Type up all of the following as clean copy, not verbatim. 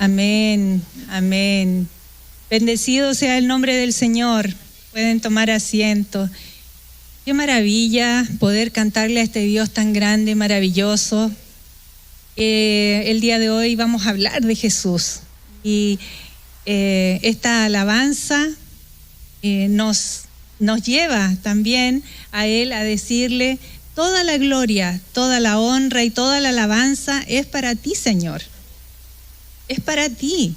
Amén, amén. Bendecido sea el nombre del Señor. Pueden tomar asiento. Qué maravilla poder cantarle a este Dios tan grande, maravilloso. El día de hoy vamos a hablar de Jesús. Y esta alabanza nos lleva también a Él a decirle: toda la gloria, toda la honra y toda la alabanza es para ti, Señor. Es para ti.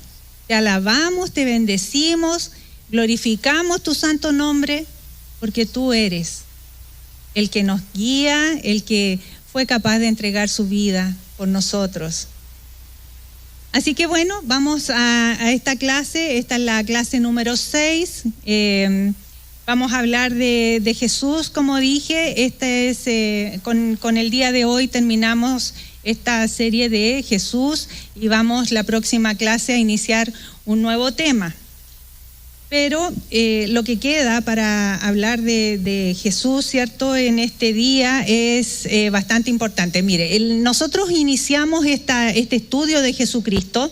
Te alabamos, te bendecimos, glorificamos tu santo nombre, porque tú eres el que nos guía, el que fue capaz de entregar su vida por nosotros. Así que bueno, vamos a esta clase. Esta es la clase número 6. Vamos a hablar de Jesús, como dije. Con el día de hoy terminamos esta serie de Jesús y vamos la próxima clase a iniciar un nuevo tema. Pero lo que queda para hablar de Jesús, ¿cierto?, en este día es bastante importante. Mire, nosotros iniciamos este estudio de Jesucristo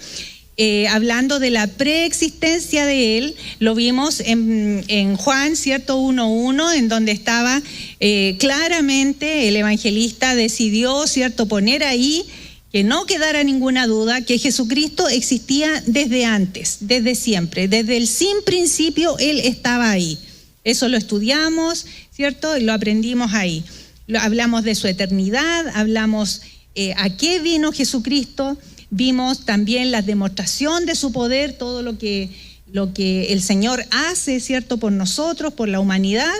hablando de la preexistencia de Él. Lo vimos en Juan, ¿cierto?, 1:1, en donde estaba claramente el evangelista decidió, ¿cierto?, poner ahí que no quedara ninguna duda que Jesucristo existía desde antes, desde siempre, desde el sin principio Él estaba ahí. Eso lo estudiamos, ¿cierto?, y lo aprendimos ahí. Hablamos de su eternidad, hablamos a qué vino Jesucristo, vimos también la demostración de su poder, todo lo que el Señor hace, ¿cierto?, por nosotros, por la humanidad.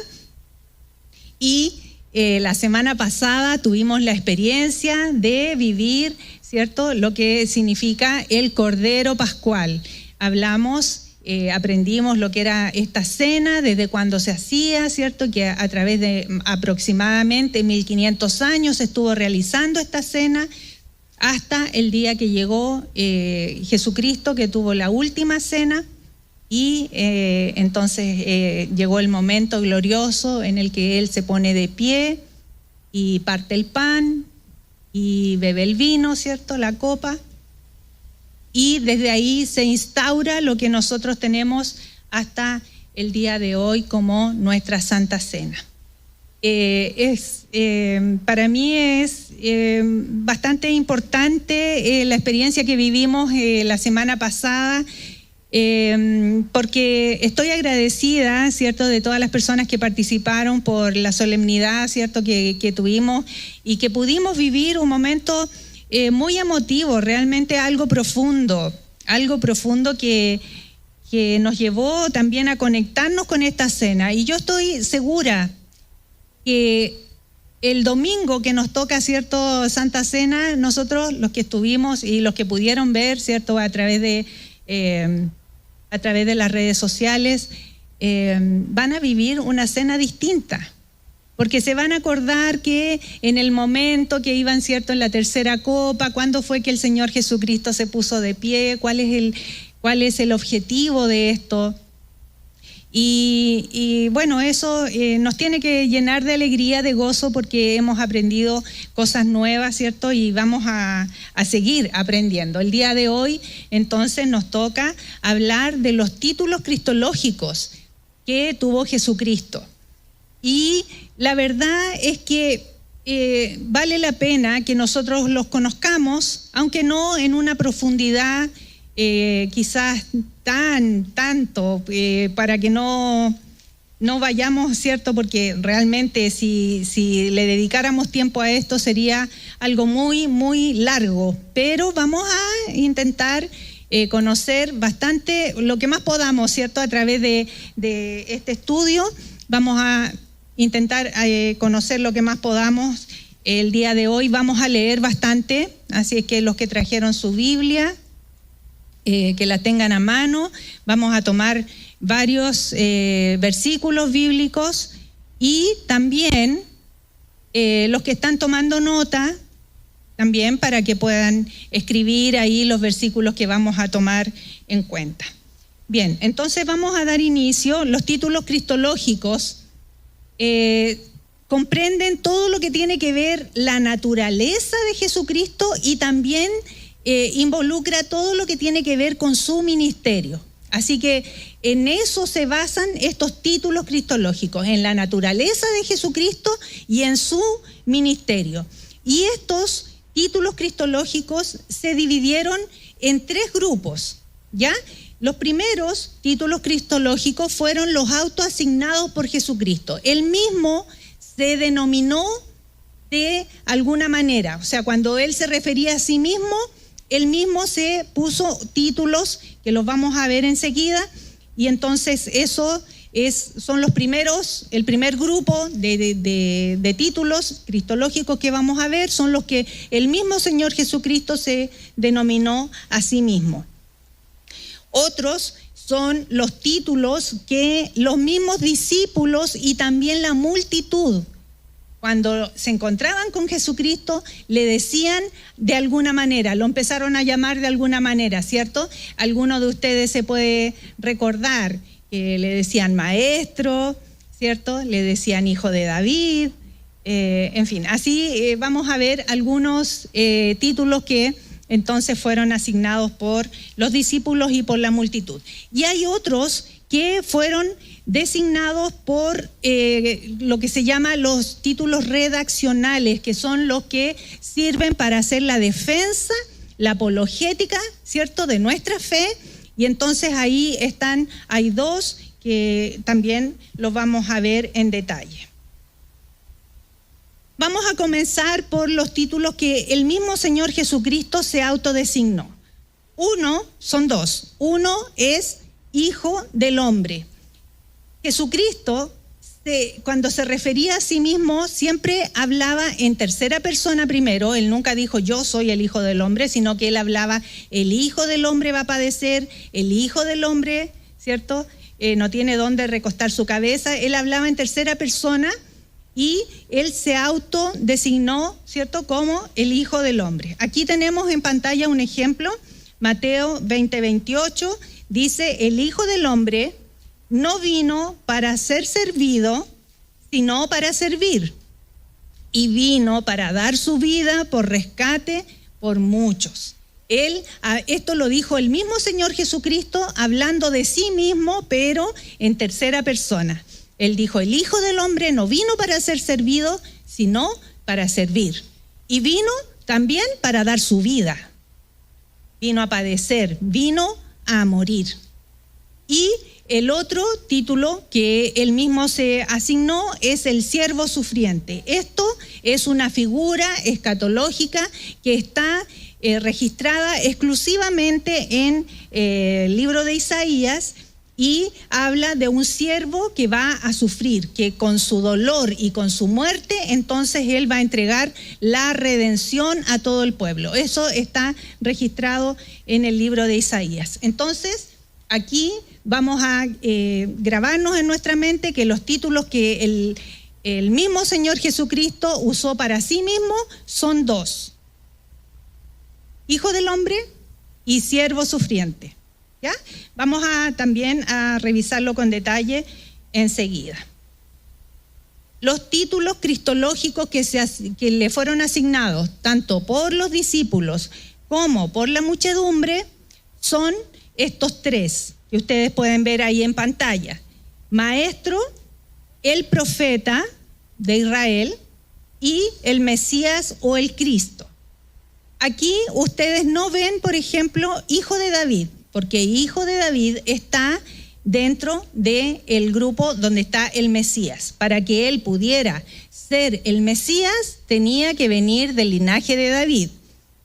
Y la semana pasada tuvimos la experiencia de vivir, ¿cierto?, lo que significa el Cordero Pascual. Aprendimos lo que era esta cena, desde cuándo se hacía, ¿cierto?, que a través de aproximadamente 1500 años estuvo realizando esta cena, hasta el día que llegó Jesucristo, que tuvo la última cena. Y entonces llegó el momento glorioso en el que Él se pone de pie y parte el pan y bebe el vino, ¿cierto?, la copa. Y desde ahí se instaura lo que nosotros tenemos hasta el día de hoy como nuestra Santa Cena. Para mí es bastante importante la experiencia que vivimos la semana pasada, porque estoy agradecida, ¿cierto?, de todas las personas que participaron por la solemnidad, ¿cierto?, que tuvimos y que pudimos vivir un momento muy emotivo, realmente algo profundo que nos llevó también a conectarnos con esta cena. Y yo estoy segura que el domingo que nos toca, ¿cierto?, Santa Cena, nosotros los que estuvimos y los que pudieron ver, ¿cierto?, a través de las redes sociales, van a vivir una cena distinta, porque se van a acordar que en el momento que iban, ¿cierto?, en la tercera copa, cuándo fue que el Señor Jesucristo se puso de pie, cuál es el objetivo de esto. Y bueno, eso nos tiene que llenar de alegría, de gozo, porque hemos aprendido cosas nuevas, ¿cierto? Y vamos a seguir aprendiendo. El día de hoy, entonces, nos toca hablar de los títulos cristológicos que tuvo Jesucristo. Y la verdad es que vale la pena que nosotros los conozcamos, aunque no en una profundidad quizás tanto, para que no vayamos, ¿cierto?, porque realmente si le dedicáramos tiempo a esto sería algo muy, muy largo, pero vamos a intentar conocer bastante, lo que más podamos, ¿cierto?, a través de este estudio. Vamos a intentar conocer lo que más podamos. El día de hoy vamos a leer bastante, así es que los que trajeron su Biblia, que la tengan a mano, vamos a tomar varios versículos bíblicos, y también los que están tomando nota, también para que puedan escribir ahí los versículos que vamos a tomar en cuenta. Bien, entonces vamos a dar inicio. Los títulos cristológicos comprenden todo lo que tiene que ver la naturaleza de Jesucristo y también involucra todo lo que tiene que ver con su ministerio. Así que en eso se basan estos títulos cristológicos, en la naturaleza de Jesucristo y en su ministerio. Y estos títulos cristológicos se dividieron en 3 grupos, ¿ya? Los primeros títulos cristológicos fueron los autoasignados por Jesucristo. Él mismo se denominó de alguna manera, o sea, cuando él se refería a sí mismo, él mismo se puso títulos que los vamos a ver enseguida, y entonces eso son los primeros, el primer grupo de títulos cristológicos que vamos a ver, son los que el mismo Señor Jesucristo se denominó a sí mismo. Otros son los títulos que los mismos discípulos y también la multitud, cuando se encontraban con Jesucristo, le decían de alguna manera, lo empezaron a llamar de alguna manera, ¿cierto? Alguno de ustedes se puede recordar que le decían maestro, ¿cierto? Le decían hijo de David, en fin, así vamos a ver algunos títulos que entonces fueron asignados por los discípulos y por la multitud. Y hay otros que fueron designados por lo que se llama los títulos redaccionales, que son los que sirven para hacer la defensa, la apologética, ¿cierto?, de nuestra fe. Y entonces ahí hay 2 que también los vamos a ver en detalle. Vamos a comenzar por los títulos que el mismo Señor Jesucristo se autodesignó. Son dos. Uno es Hijo del Hombre. Jesucristo, cuando se refería a sí mismo, siempre hablaba en tercera persona primero. Él nunca dijo yo soy el Hijo del Hombre, sino que él hablaba el Hijo del Hombre va a padecer, el Hijo del Hombre, ¿cierto? No tiene dónde recostar su cabeza. Él hablaba en tercera persona y él se autodesignó, ¿cierto?, como el Hijo del Hombre. Aquí tenemos en pantalla un ejemplo, Mateo 20:28, dice, el Hijo del Hombre no vino para ser servido, sino para servir. Y vino para dar su vida por rescate por muchos. Esto lo dijo el mismo Señor Jesucristo hablando de sí mismo, pero en tercera persona. Él dijo, el Hijo del Hombre no vino para ser servido, sino para servir. Y vino también para dar su vida. Vino a padecer, vino a morir. Y el otro título que él mismo se asignó es el siervo sufriente. Esto es una figura escatológica que está registrada exclusivamente en el libro de Isaías y habla de un siervo que va a sufrir, que con su dolor y con su muerte, entonces él va a entregar la redención a todo el pueblo. Eso está registrado en el libro de Isaías. Entonces, aquí vamos a grabarnos en nuestra mente que los títulos que el mismo Señor Jesucristo usó para sí mismo son 2. Hijo del Hombre y siervo sufriente. ¿Ya? Vamos también a revisarlo con detalle enseguida. Los títulos cristológicos que le fueron asignados tanto por los discípulos como por la muchedumbre son estos 3 que ustedes pueden ver ahí en pantalla. Maestro, el profeta de Israel y el Mesías o el Cristo. Aquí ustedes no ven, por ejemplo, Hijo de David, porque Hijo de David está dentro del grupo donde está el Mesías. Para que él pudiera ser el Mesías, tenía que venir del linaje de David.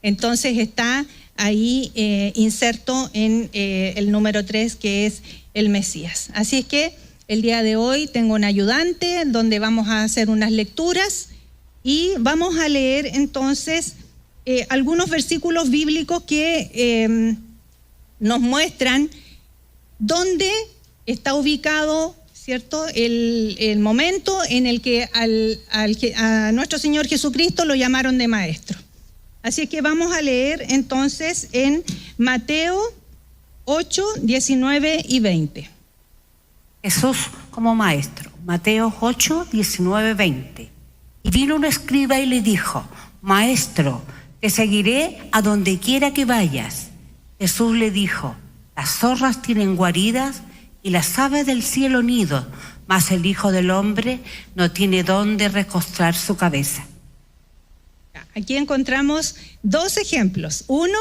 Entonces está ahí inserto en el número 3, que es el Mesías. Así es que el día de hoy tengo un ayudante donde vamos a hacer unas lecturas y vamos a leer entonces algunos versículos bíblicos que nos muestran dónde está ubicado, ¿cierto?, el momento en el que a nuestro Señor Jesucristo lo llamaron de maestro. Así es que vamos a leer entonces en Mateo 8, 19 y 20. Jesús como maestro, Mateo 8, 19, 20. Y vino un escriba y le dijo, Maestro, te seguiré a donde quiera que vayas. Jesús le dijo, las zorras tienen guaridas y las aves del cielo nidos, mas el Hijo del Hombre no tiene dónde recostar su cabeza. Aquí encontramos dos ejemplos. Uno,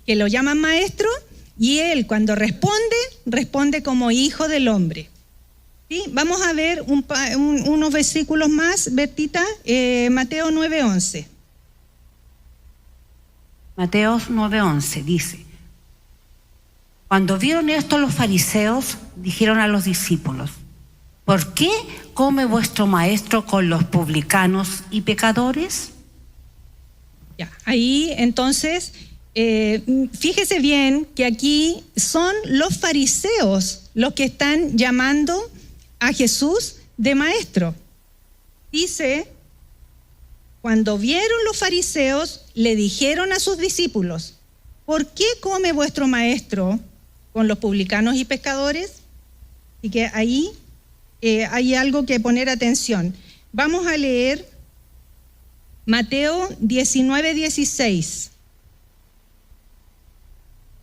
que lo llaman maestro, y él cuando responde como Hijo del Hombre. ¿Sí? Vamos a ver unos versículos más, Bertita, Mateo 9:11. Mateo 9:11 dice, cuando vieron esto los fariseos, dijeron a los discípulos, ¿por qué come vuestro maestro con los publicanos y pecadores? Ya, ahí entonces, fíjese bien que aquí son los fariseos los que están llamando a Jesús de maestro. Dice, cuando vieron los fariseos, le dijeron a sus discípulos, ¿por qué come vuestro maestro con los publicanos y pecadores? Así que ahí hay algo que poner atención. Vamos a leer Mateo 19:16.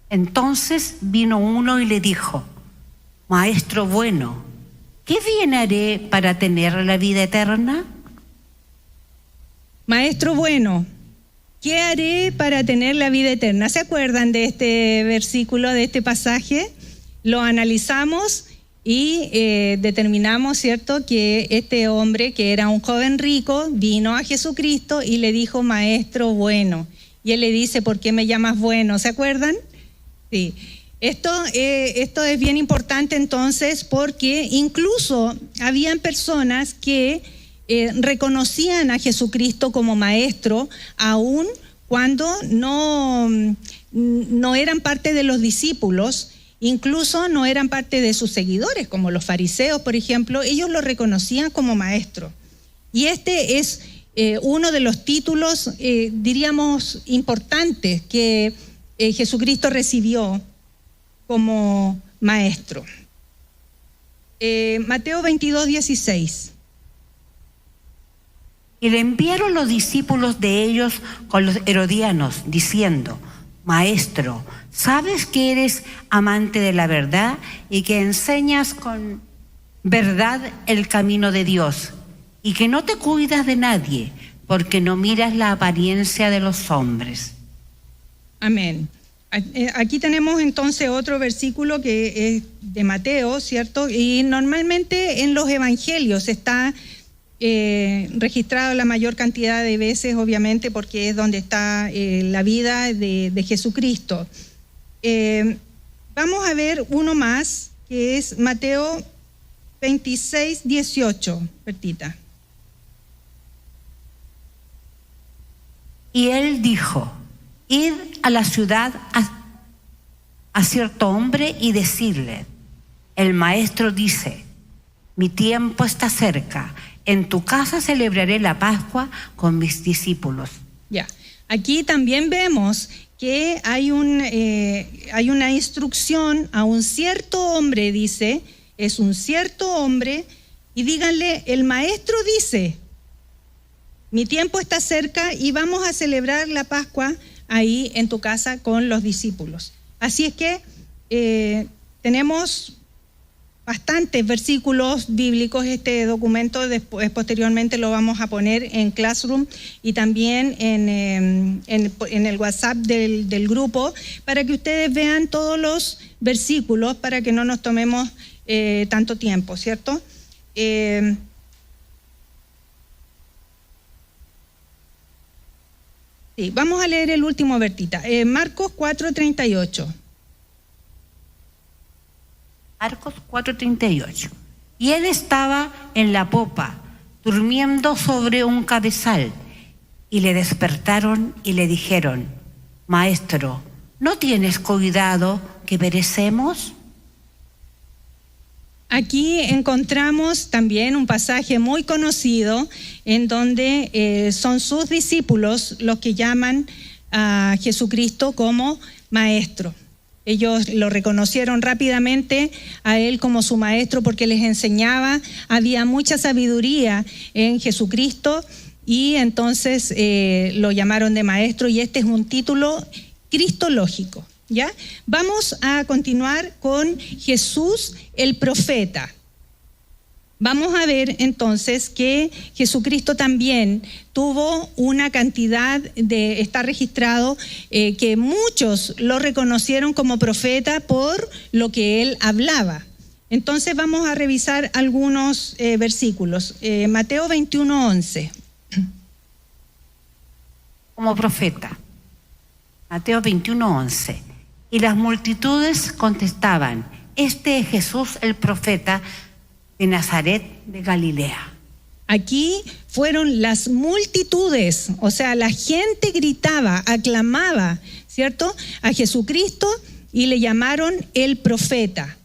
Entonces vino uno y le dijo, Maestro bueno, ¿qué bien haré para tener la vida eterna? Maestro bueno, ¿qué haré para tener la vida eterna? ¿Se acuerdan de este versículo, de este pasaje? Lo analizamos y determinamos, ¿cierto?, que este hombre, que era un joven rico, vino a Jesucristo y le dijo, Maestro bueno. Y él le dice, ¿por qué me llamas bueno? ¿Se acuerdan? Sí. Esto es bien importante entonces porque incluso habían personas que reconocían a Jesucristo como maestro aun cuando no eran parte de los discípulos, incluso no eran parte de sus seguidores, como los fariseos, por ejemplo. Ellos lo reconocían como maestro. Y este es uno de los títulos, diríamos, importantes que Jesucristo recibió como maestro. Mateo 22:16. Y le enviaron los discípulos de ellos con los herodianos, diciendo, Maestro, ¿sabes que eres amante de la verdad y que enseñas con verdad el camino de Dios y que no te cuidas de nadie porque no miras la apariencia de los hombres? Amén. Aquí tenemos entonces otro versículo que es de Mateo, ¿cierto? Y normalmente en los evangelios está registrado la mayor cantidad de veces, obviamente, porque es donde está la vida de Jesucristo. Vamos a ver uno más, que es Mateo 26:18, Bertita. Y él dijo, id a la ciudad a cierto hombre y decirle, el maestro dice, mi tiempo está cerca, en tu casa celebraré la Pascua con mis discípulos. Ya, aquí también vemos que hay una instrucción a un cierto hombre, dice, es un cierto hombre, y díganle, el maestro dice, mi tiempo está cerca y vamos a celebrar la Pascua ahí en tu casa con los discípulos. Así es que tenemos bastantes versículos bíblicos. Este documento después, posteriormente lo vamos a poner en Classroom y también en el WhatsApp del grupo para que ustedes vean todos los versículos para que no nos tomemos tanto tiempo, ¿cierto? Sí, vamos a leer el último, Bertita. Marcos 4:38. Marcos 4:38. Y él estaba en la popa, durmiendo sobre un cabezal, y le despertaron y le dijeron, Maestro, ¿no tienes cuidado que perecemos? Aquí encontramos también un pasaje muy conocido en donde son sus discípulos los que llaman a Jesucristo como maestro. Ellos lo reconocieron rápidamente a él como su maestro porque les enseñaba, había mucha sabiduría en Jesucristo y entonces lo llamaron de maestro, y este es un título cristológico, ¿ya? Vamos a continuar con Jesús el profeta. Vamos a ver entonces que Jesucristo también tuvo una cantidad está registrado que muchos lo reconocieron como profeta por lo que él hablaba. Entonces vamos a revisar algunos versículos. Mateo 21:11. Como profeta. Mateo 21:11. Y las multitudes contestaban: este es Jesús el profeta de Nazaret de Galilea. Aquí fueron las multitudes, o sea, la gente gritaba, aclamaba, ¿cierto?, a Jesucristo, y le llamaron el profeta.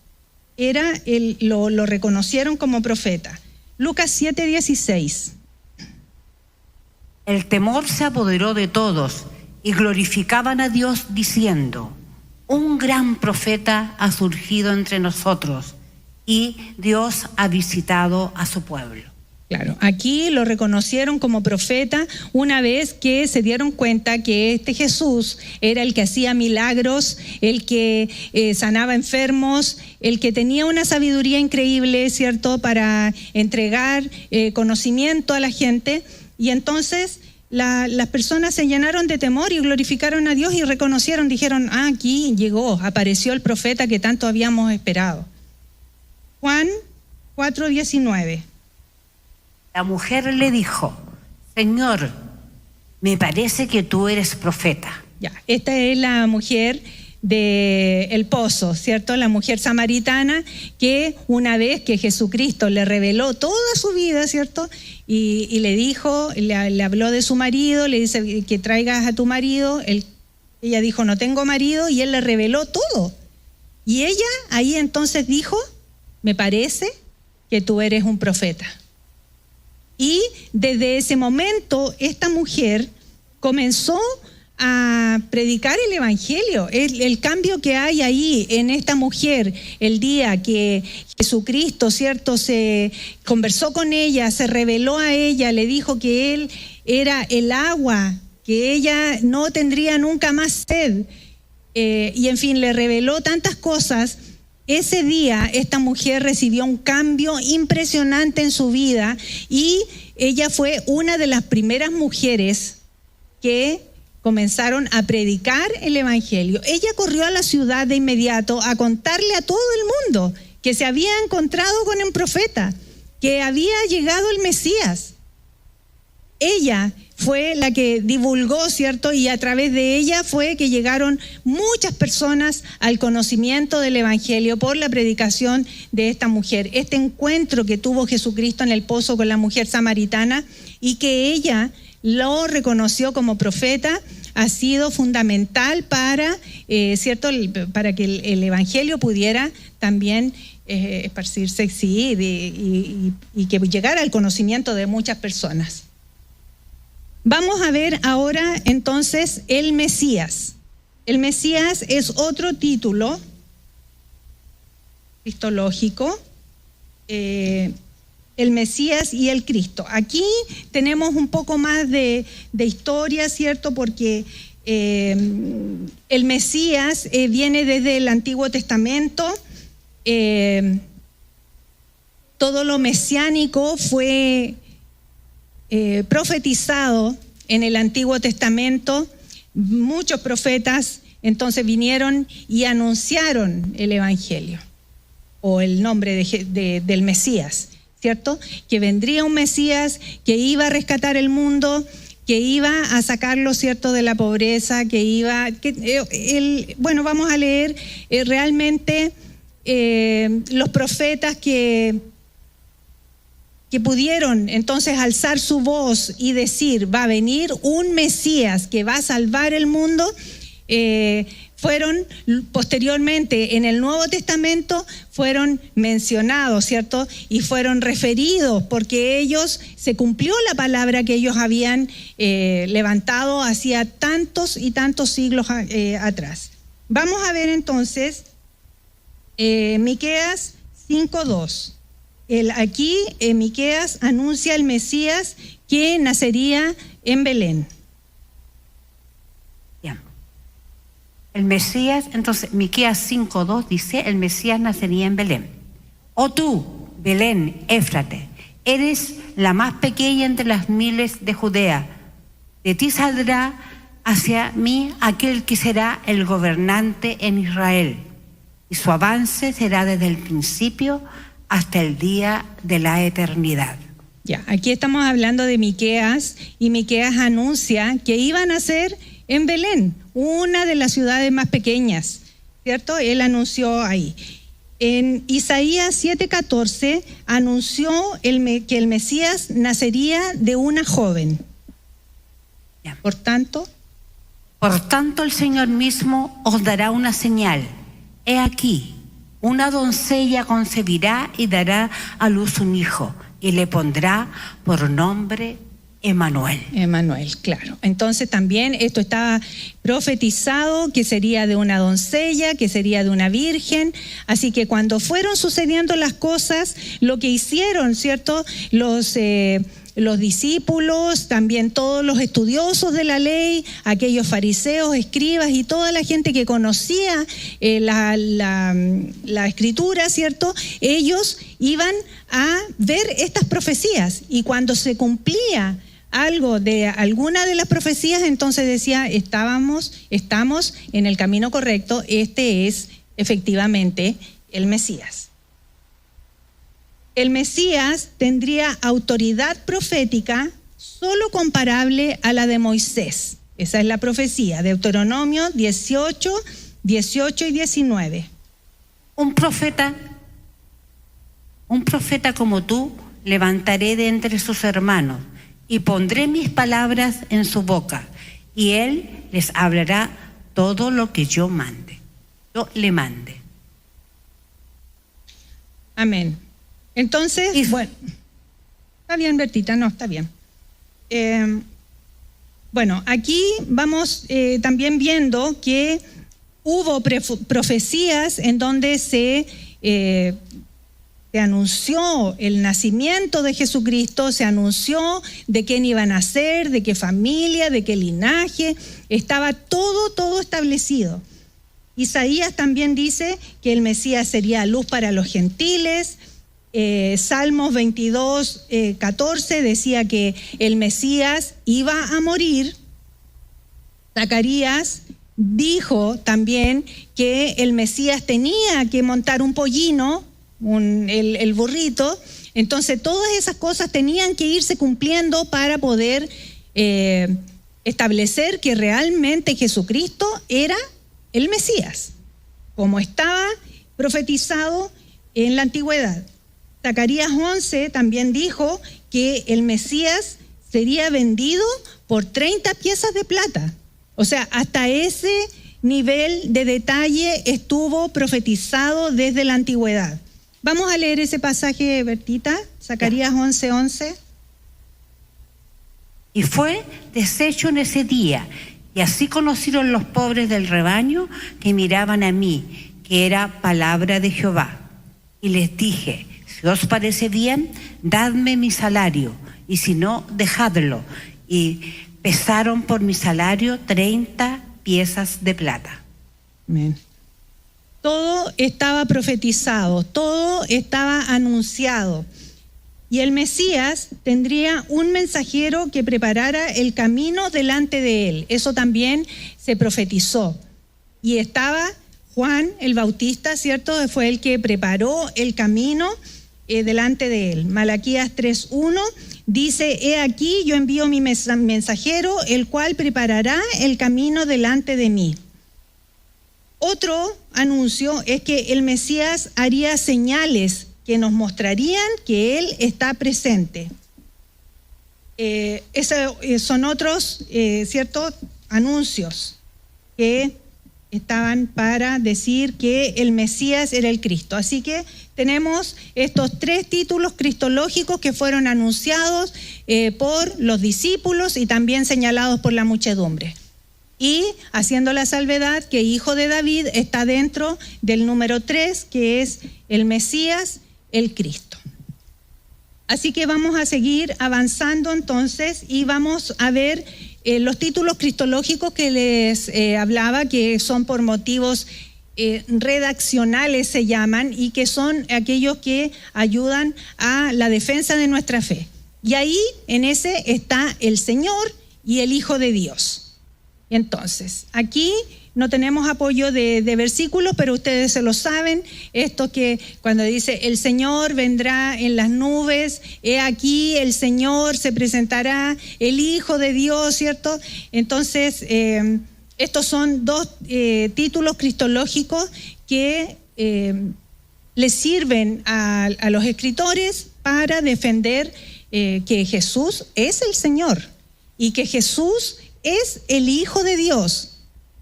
Lo reconocieron como profeta. Lucas 7:16. El temor se apoderó de todos y glorificaban a Dios diciendo: un gran profeta ha surgido entre nosotros y Dios ha visitado a su pueblo. Claro, aquí lo reconocieron como profeta una vez que se dieron cuenta que este Jesús era el que hacía milagros, el que sanaba enfermos, el que tenía una sabiduría increíble, ¿cierto?, para entregar conocimiento a la gente. Y entonces las personas se llenaron de temor y glorificaron a Dios y reconocieron, dijeron: aquí llegó, apareció el profeta que tanto habíamos esperado. Juan 4:19. La mujer le dijo: Señor, me parece que tú eres profeta. Ya, esta es la mujer del pozo, ¿cierto? La mujer samaritana que una vez que Jesucristo le reveló toda su vida, ¿cierto? Y le dijo, le habló de su marido, le dice que traigas a tu marido. Ella dijo: no tengo marido, y él le reveló todo. Y ella ahí entonces dijo: me parece que tú eres un profeta. Y desde ese momento esta mujer comenzó a predicar el evangelio. El cambio que hay ahí en esta mujer, el día que Jesucristo, ¿cierto?, se conversó con ella, se reveló a ella, le dijo que él era el agua, que ella no tendría nunca más sed, y en fin, le reveló tantas cosas. Ese día esta mujer recibió un cambio impresionante en su vida, y ella fue una de las primeras mujeres que comenzaron a predicar el evangelio. Ella corrió a la ciudad de inmediato a contarle a todo el mundo que se había encontrado con un profeta, que había llegado el Mesías. Ella fue la que divulgó, ¿cierto? Y a través de ella fue que llegaron muchas personas al conocimiento del evangelio por la predicación de esta mujer. Este encuentro que tuvo Jesucristo en el pozo con la mujer samaritana, y que ella lo reconoció como profeta, ha sido fundamental para, ¿cierto?, para que el evangelio pudiera también esparcirse, sí, y que llegara al conocimiento de muchas personas. Vamos a ver ahora entonces el Mesías. El Mesías es otro título cristológico, el Mesías y el Cristo. Aquí tenemos un poco más de historia, ¿cierto? Porque el Mesías viene desde el Antiguo Testamento. Todo lo mesiánico fue profetizado en el Antiguo Testamento. Muchos profetas entonces vinieron y anunciaron el evangelio o el nombre del Mesías, ¿cierto? Que vendría un Mesías que iba a rescatar el mundo, que iba a sacarlo, ¿cierto?, de la pobreza, bueno, vamos a leer realmente los profetas que pudieron entonces alzar su voz y decir: va a venir un Mesías que va a salvar el mundo. Fueron posteriormente en el Nuevo Testamento, fueron mencionados, ¿cierto? Y fueron referidos, porque se cumplió la palabra que ellos habían levantado hacía tantos y tantos siglos atrás. Vamos a ver entonces Miqueas 5:2. Aquí Miqueas anuncia el Mesías que nacería en Belén. Bien. El Mesías, entonces, Miqueas 5:2 dice, el Mesías nacería en Belén. O tú, Belén, Éfrate, eres la más pequeña entre las miles de Judea. De ti saldrá hacia mí aquel que será el gobernante en Israel, y su avance será desde el principio hasta el día de la eternidad. Ya, aquí estamos hablando de Miqueas, y Miqueas anuncia que iba a nacer en Belén, una de las ciudades más pequeñas, ¿cierto? Él anunció ahí. En Isaías 7:14 anunció que el Mesías nacería de una joven. Ya. Por tanto, el Señor mismo os dará una señal. He aquí, una doncella concebirá y dará a luz un hijo, y le pondrá por nombre Emmanuel. Emmanuel, claro. Entonces también esto estaba profetizado, que sería de una doncella, que sería de una virgen. Así que cuando fueron sucediendo las cosas, lo que hicieron, ¿cierto?, los discípulos, también todos los estudiosos de la ley, aquellos fariseos, escribas y toda la gente que conocía la escritura, ¿cierto? Ellos iban a ver estas profecías, y cuando se cumplía algo de alguna de las profecías, entonces decía, estamos en el camino correcto, este es efectivamente el Mesías. El Mesías tendría autoridad profética solo comparable a la de Moisés. Esa es la profecía, Deuteronomio 18 y 19. Un profeta como tú levantaré de entre sus hermanos, y pondré mis palabras en su boca, y él les hablará todo lo que yo le mande. Amén. Entonces, bueno, está bien, Bertita, no, está bien. Bueno, aquí vamos también viendo que hubo profecías en donde se anunció el nacimiento de Jesucristo, se anunció de quién iba a nacer, de qué familia, de qué linaje, estaba todo establecido. Isaías también dice que el Mesías sería luz para los gentiles. Salmos 22:14 decía que el Mesías iba a morir. Zacarías dijo también que el Mesías tenía que montar un pollino, el burrito. Entonces todas esas cosas tenían que irse cumpliendo para poder establecer que realmente Jesucristo era el Mesías, como estaba profetizado en la antigüedad. Zacarías 11 también dijo que el Mesías sería vendido por 30 piezas de plata. O sea, hasta ese nivel de detalle estuvo profetizado desde la antigüedad. Vamos a leer ese pasaje, Bertita, Zacarías 11:11. Y fue deshecho en ese día, y así conocieron los pobres del rebaño que miraban a mí, que era palabra de Jehová. Y les dije, si os parece bien, dadme mi salario, y si no, dejadlo. Y pesaron por mi salario 30 piezas de plata. Amén. Todo estaba profetizado, todo estaba anunciado. Y el Mesías tendría un mensajero que preparara el camino delante de él. Eso también se profetizó. Y estaba Juan el Bautista, ¿cierto? Fue el que preparó el camino delante de él. Malaquías 3:1 dice, he aquí yo envío mi mensajero, el cual preparará el camino delante de mí. Otro anuncio es que el Mesías haría señales que nos mostrarían que Él está presente. Esos son otros ciertos anuncios que estaban para decir que el Mesías era el Cristo. Así que tenemos estos 3 títulos cristológicos que fueron anunciados por los discípulos y también señalados por la muchedumbre. Y haciendo la salvedad que Hijo de David está dentro del número 3, que es el Mesías, el Cristo. Así que vamos a seguir avanzando entonces y vamos a ver los títulos cristológicos que les hablaba, que son por motivos redaccionales se llaman, y que son aquellos que ayudan a la defensa de nuestra fe. Y ahí en ese está el Señor y el Hijo de Dios. Entonces, aquí no tenemos apoyo de versículos, pero ustedes se lo saben, esto que cuando dice el Señor vendrá en las nubes, he aquí el Señor se presentará, el Hijo de Dios, ¿cierto? Entonces, estos son dos títulos cristológicos que les sirven a los escritores para defender que Jesús es el Señor y que Jesús es el Hijo de Dios,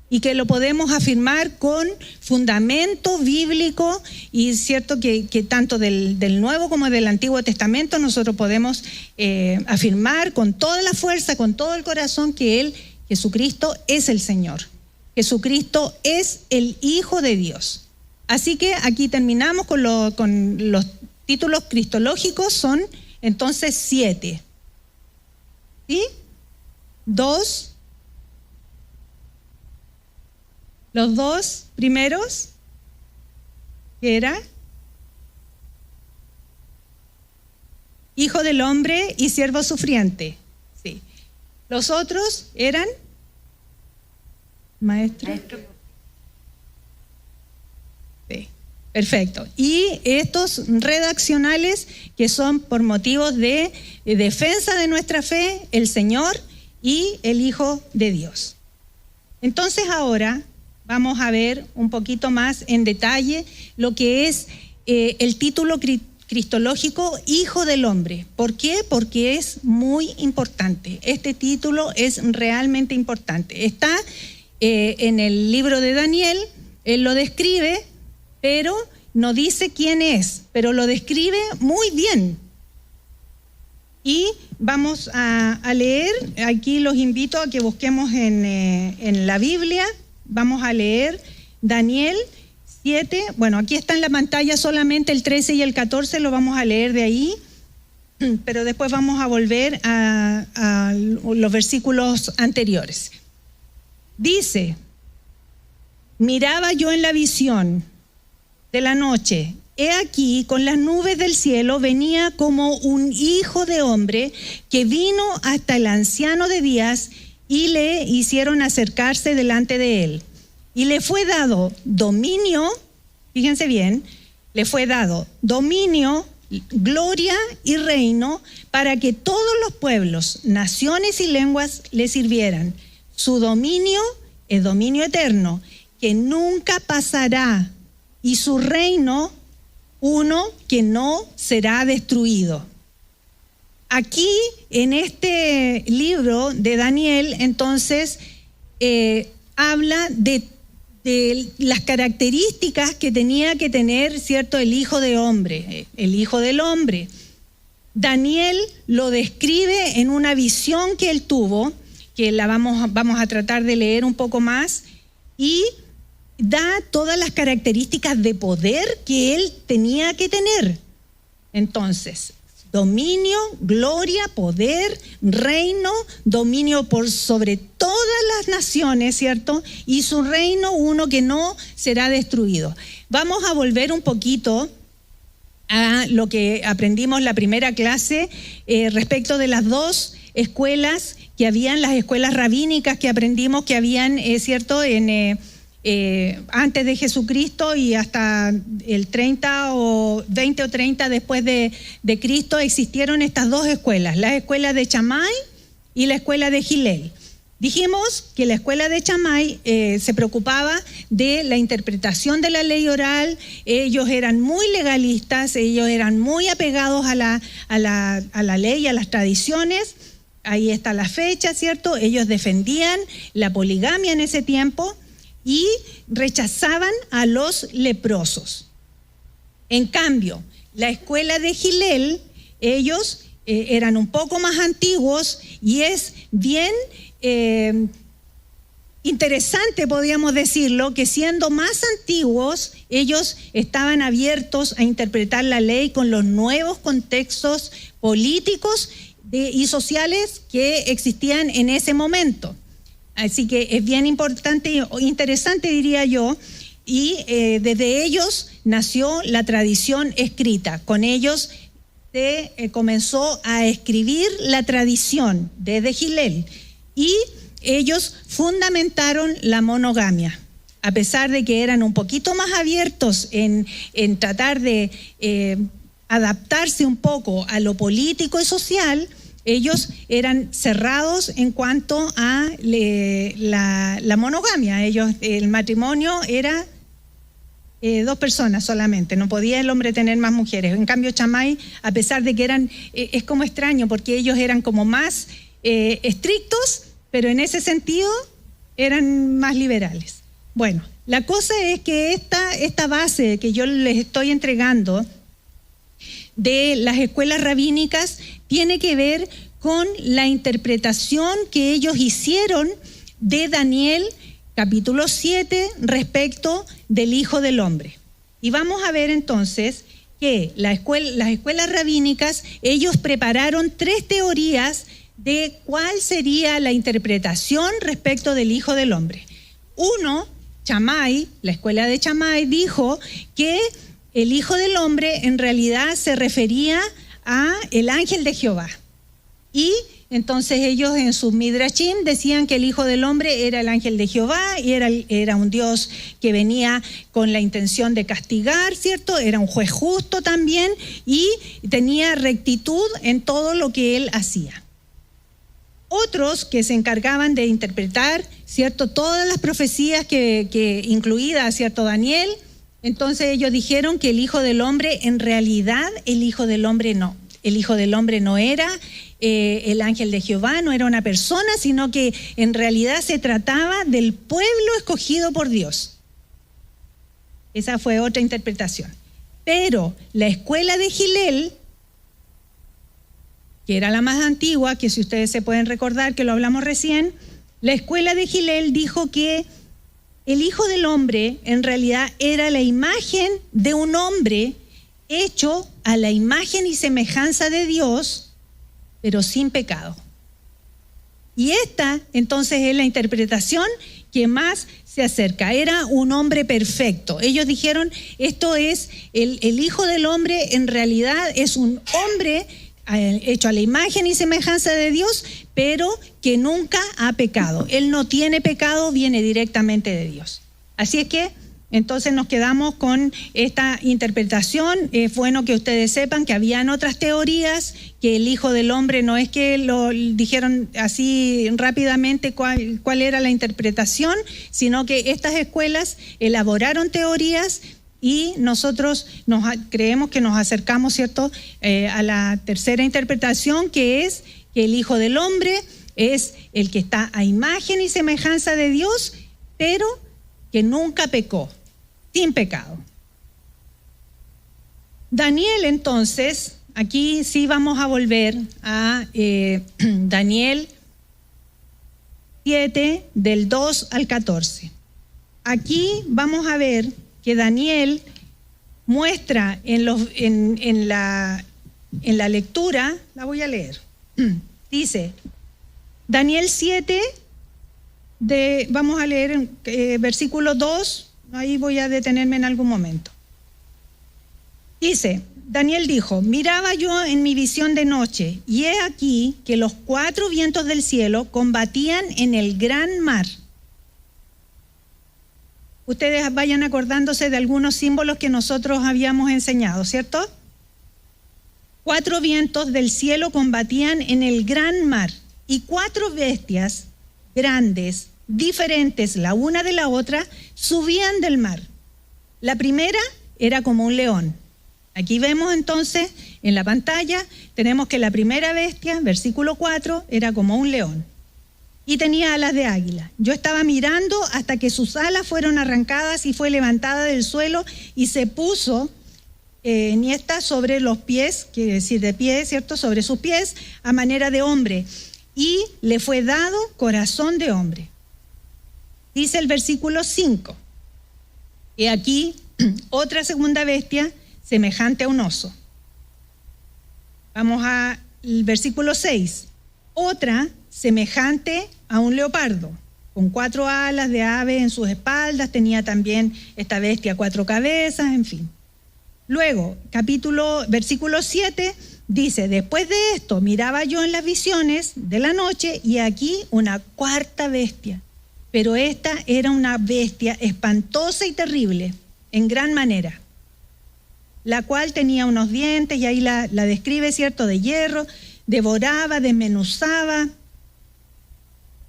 y que lo podemos afirmar con fundamento bíblico, y es cierto que tanto del Nuevo como del Antiguo Testamento nosotros podemos afirmar con toda la fuerza, con todo el corazón, que Jesucristo es el Señor. Jesucristo es el Hijo de Dios. Así que aquí terminamos con los títulos cristológicos, son entonces 7. ¿Sí? 2. Los dos primeros, que era Hijo del Hombre y Siervo Sufriente. Sí. Los otros eran Maestro. Sí, perfecto. Y estos redaccionales que son por motivos de defensa de nuestra fe, el Señor y el Hijo de Dios. Entonces ahora vamos a ver un poquito más en detalle lo que es el título cristológico Hijo del Hombre. ¿Por qué? Porque es muy importante. Este título es realmente importante. Está en el libro de Daniel, él lo describe, pero no dice quién es, pero lo describe muy bien. Y vamos a leer, aquí los invito a que busquemos en la Biblia. Vamos a leer Daniel 7, bueno, aquí está en la pantalla solamente el 13 y el 14, lo vamos a leer de ahí, pero después vamos a volver a los versículos anteriores. Dice: miraba yo en la visión de la noche, he aquí con las nubes del cielo venía como un hijo de hombre que vino hasta el anciano de días, y le hicieron acercarse delante de él. Y le fue dado dominio, fíjense bien, le fue dado dominio, gloria y reino para que todos los pueblos, naciones y lenguas le sirvieran. Su dominio es dominio eterno, que nunca pasará, y su reino uno que no será destruido. Aquí, en este libro de Daniel, entonces, habla de las características que tenía que tener, ¿cierto?, el Hijo de Hombre, el Hijo del Hombre. Daniel lo describe en una visión que él tuvo, que la vamos a tratar de leer un poco más, y da todas las características de poder que él tenía que tener. Entonces, dominio, gloria, poder, reino, dominio por sobre todas las naciones, ¿cierto? Y su reino uno que no será destruido. Vamos a volver un poquito a lo que aprendimos la primera clase respecto de las dos escuelas que habían, las escuelas rabínicas que aprendimos que habían, ¿cierto?, antes de Jesucristo y hasta el 30 o 20 o 30 después de Cristo existieron estas dos escuelas, la escuela de Shammai y la escuela de Hillel. Dijimos que la escuela de Shammai se preocupaba de la interpretación de la ley oral, ellos eran muy legalistas, ellos eran muy apegados a la ley, a las tradiciones. Ahí está la fecha, ¿cierto? Ellos defendían la poligamia en ese tiempo y rechazaban a los leprosos. En cambio, la escuela de Hillel, ellos eran un poco más antiguos y es bien interesante, podríamos decirlo, que siendo más antiguos, ellos estaban abiertos a interpretar la ley con los nuevos contextos políticos y sociales que existían en ese momento. Así que es bien importante, interesante diría yo, y desde ellos nació la tradición escrita. Con ellos se comenzó a escribir la tradición desde Hillel y ellos fundamentaron la monogamia. A pesar de que eran un poquito más abiertos en tratar de adaptarse un poco a lo político y social, ellos eran cerrados en cuanto a la monogamia. El matrimonio era 2 personas solamente, no podía el hombre tener más mujeres. En cambio, Shammai, a pesar de que eran, es como extraño, porque ellos eran como más estrictos, pero en ese sentido eran más liberales. Bueno, la cosa es que esta base que yo les estoy entregando de las escuelas rabínicas tiene que ver con la interpretación que ellos hicieron de Daniel capítulo 7 respecto del Hijo del Hombre. Y vamos a ver entonces que las escuelas rabínicas, ellos prepararon 3 teorías de cuál sería la interpretación respecto del Hijo del Hombre. Uno, Shammai, la escuela de Shammai, dijo que el Hijo del Hombre en realidad se refería a el ángel de Jehová. Y entonces ellos en sus Midrashim decían que el Hijo del Hombre era el ángel de Jehová y era un Dios que venía con la intención de castigar, ¿cierto? Era un juez justo también y tenía rectitud en todo lo que él hacía. Otros que se encargaban de interpretar, ¿cierto?, todas las profecías que incluida, ¿cierto?, Daniel, entonces ellos dijeron que el Hijo del Hombre, en realidad el Hijo del Hombre no. El Hijo del Hombre no era el ángel de Jehová, no era una persona, sino que en realidad se trataba del pueblo escogido por Dios. Esa fue otra interpretación. Pero la escuela de Hillel, que era la más antigua, que si ustedes se pueden recordar que lo hablamos recién, la escuela de Hillel dijo que el Hijo del Hombre en realidad era la imagen de un hombre hecho a la imagen y semejanza de Dios, pero sin pecado. Y esta entonces es la interpretación que más se acerca. Era un hombre perfecto. Ellos dijeron, esto es, el Hijo del Hombre en realidad es un hombre hecho a la imagen y semejanza de Dios, pero que nunca ha pecado. Él no tiene pecado, viene directamente de Dios. Así es que entonces nos quedamos con esta interpretación. Es bueno que ustedes sepan que habían otras teorías, que el Hijo del Hombre no es que lo dijeron así rápidamente cuál era la interpretación, sino que estas escuelas elaboraron teorías y nosotros creemos que nos acercamos, ¿cierto?, a la tercera interpretación, que es que el Hijo del Hombre es el que está a imagen y semejanza de Dios, pero que nunca pecó, sin pecado. Daniel, entonces, aquí sí vamos a volver a Daniel 7, del 2 al 14. Aquí vamos a ver que Daniel muestra en la lectura, la voy a leer, dice, Daniel 7, vamos a leer versículo 2, ahí voy a detenerme en algún momento. Dice, Daniel dijo, miraba yo en mi visión de noche, y he aquí que los 4 vientos del cielo combatían en el gran mar. Ustedes vayan acordándose de algunos símbolos que nosotros habíamos enseñado, ¿cierto? 4 vientos del cielo combatían en el gran mar, y 4 bestias grandes, diferentes la una de la otra, subían del mar. La primera era como un león. Aquí vemos entonces en la pantalla, tenemos que la primera bestia, versículo 4, era como un león y tenía alas de águila. Yo estaba mirando hasta que sus alas fueron arrancadas y fue levantada del suelo y se puso niesta sobre los pies, quiere decir de pie, ¿cierto?, sobre sus pies a manera de hombre, y le fue dado corazón de hombre. Dice el versículo 5. Y aquí otra segunda bestia semejante a un oso. Vamos al versículo 6. Otra semejante a un leopardo, con 4 alas de ave en sus espaldas, tenía también esta bestia 4 cabezas, en fin. Luego, versículo 7, dice, después de esto miraba yo en las visiones de la noche y aquí una cuarta bestia. Pero esta era una bestia espantosa y terrible, en gran manera, la cual tenía unos dientes, y ahí la describe, ¿cierto?, de hierro, devoraba, desmenuzaba.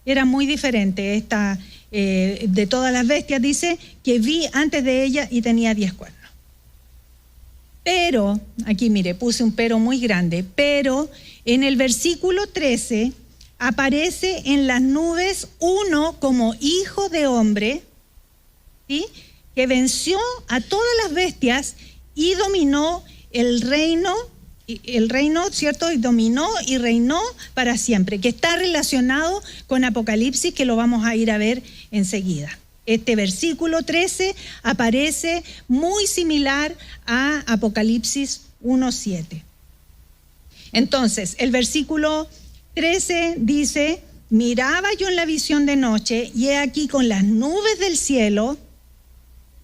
Era muy diferente esta, de todas las bestias, dice, que vi antes de ella y tenía 10 cuernos. Pero, aquí mire, puse un pero muy grande, pero en el versículo 13 aparece en las nubes uno como hijo de hombre, ¿sí?, que venció a todas las bestias y dominó el reino, ¿cierto? Y dominó y reinó para siempre, que está relacionado con Apocalipsis, que lo vamos a ir a ver enseguida. Este versículo 13 aparece muy similar a Apocalipsis 1:7. Entonces, el versículo 13 dice, miraba yo en la visión de noche y he aquí con las nubes del cielo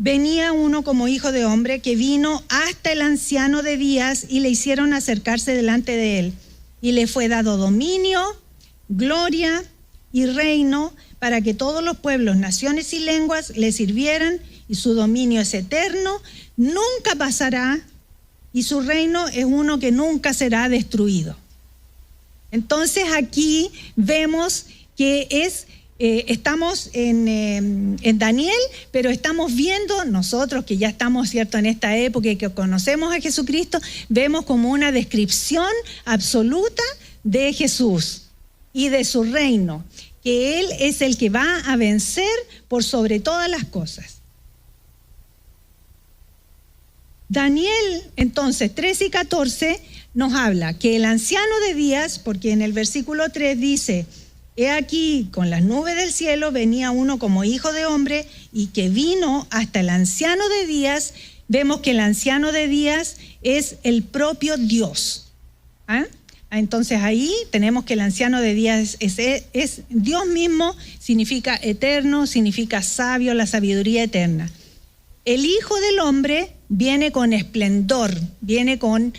venía uno como hijo de hombre que vino hasta el anciano de días y le hicieron acercarse delante de él. Y le fue dado dominio, gloria y reino para que todos los pueblos, naciones y lenguas le sirvieran, y su dominio es eterno, nunca pasará, y su reino es uno que nunca será destruido. Entonces aquí vemos que estamos en Daniel, pero estamos viendo, nosotros que ya estamos, ¿cierto?, en esta época y que conocemos a Jesucristo, vemos como una descripción absoluta de Jesús y de su reino, que Él es el que va a vencer por sobre todas las cosas. Daniel, entonces, 13 y 14 nos habla que el anciano de días, porque en el versículo 3 dice, he aquí, con las nubes del cielo venía uno como hijo de hombre y que vino hasta el anciano de días. Vemos que el anciano de días es el propio Dios. Entonces ahí tenemos que el anciano de días es Dios mismo, significa eterno, significa sabio, la sabiduría eterna. El Hijo del Hombre viene con esplendor, viene con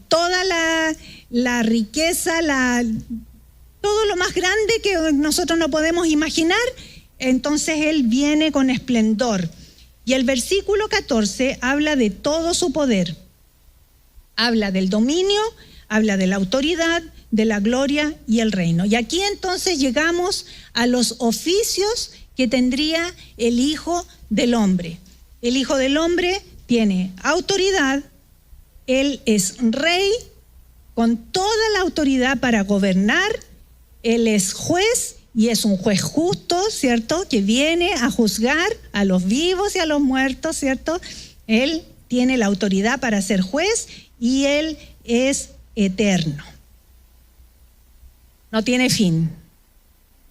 toda la riqueza, todo lo más grande que nosotros no podemos imaginar. Entonces Él viene con esplendor. Y el versículo 14 habla de todo su poder. Habla del dominio, habla de la autoridad, de la gloria y el reino. Y aquí entonces llegamos a los oficios que tendría el Hijo del Hombre. El Hijo del Hombre tiene autoridad, Él es rey con toda la autoridad para gobernar, Él es juez y es un juez justo, ¿cierto?, que viene a juzgar a los vivos y a los muertos, ¿cierto? Él tiene la autoridad para ser juez y Él es eterno. No tiene fin.